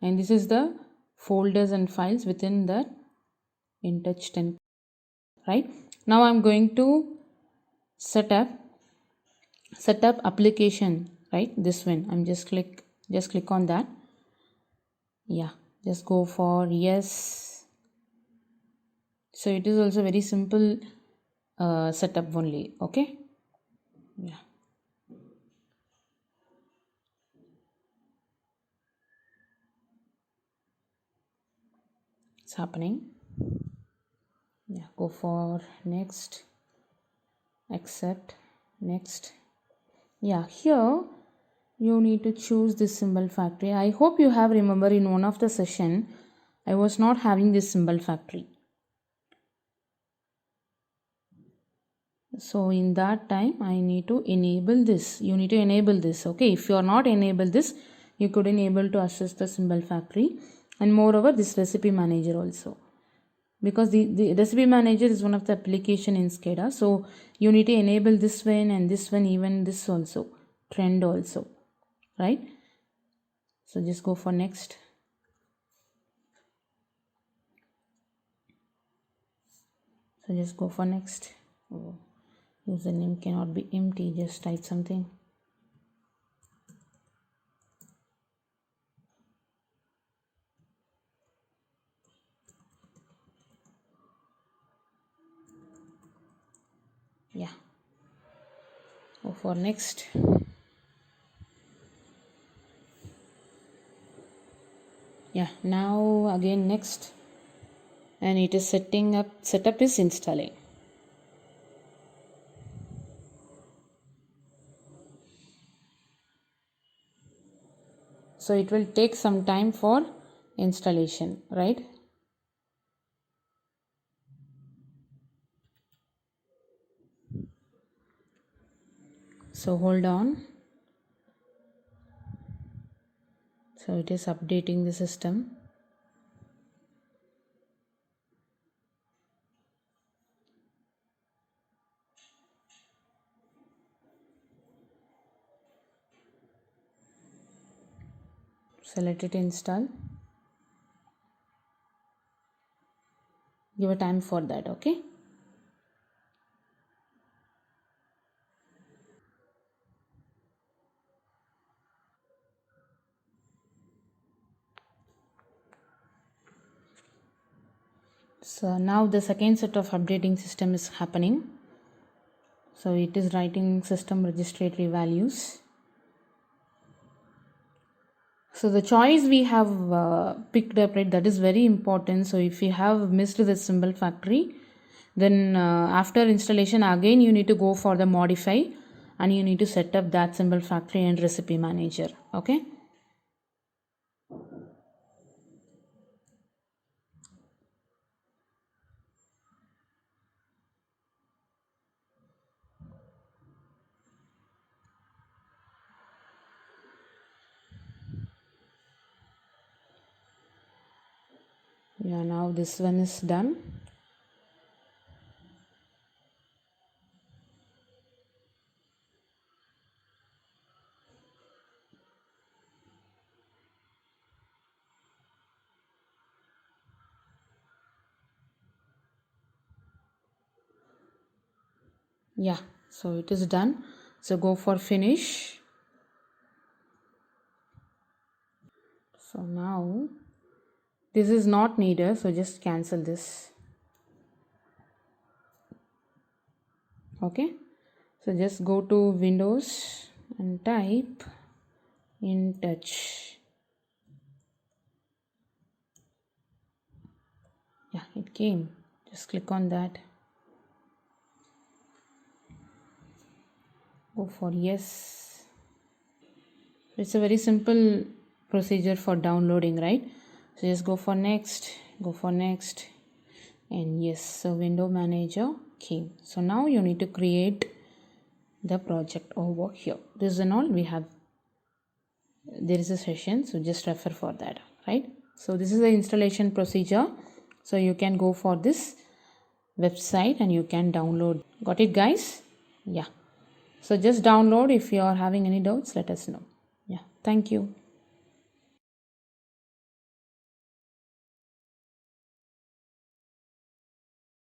and this is the folders and files within the InTouch 10, right? Now I'm going to set up application, right? This one, I'm just click on that. Yeah, just go for yes. So it is also very simple setup only. Okay, yeah. It's happening. Yeah, go for next, accept, next. Yeah, here you need to choose this symbol factory. I hope you have remember in one of the session I was not having this symbol factory. So in that time I need to enable this. You need to enable this. Okay, if you are not enable this, you couldn't able to access the symbol factory, and moreover this recipe manager also, because the recipe manager is one of the application in SCADA. So you need to enable this one and this one, even this also, trend also, right? So just go for next. So just go for next. Oh, username cannot be empty, just type something. Yeah, go for next. Yeah, now again next, and it is setting up. Setup is installing. So it will take some time for installation, right? So hold on. So it is updating the system. So let it install. Give a time for that, okay? So now the second set of updating system is happening. So it is writing system registratory values. So the choice we have picked up, right, that is very important. So if you have missed the symbol factory, then after installation again you need to go for the modify, and you need to set up that symbol factory and recipe manager. Okay. Yeah, now this one is done. Yeah, so it is done. So go for finish. So now this is not needed, so just cancel this. Okay, so just go to Windows and type InTouch. Yeah, it came. Just click on that. Go for yes. It's a very simple procedure for downloading, right? So just go for next, and yes, so window manager came. So now you need to create the project over here. This is all we have. There is a session, so just refer for that, right? So this is the installation procedure. So you can go for this website and you can download. Got it, guys? Yeah. So just download. If you are having any doubts, let us know. Yeah. Thank you.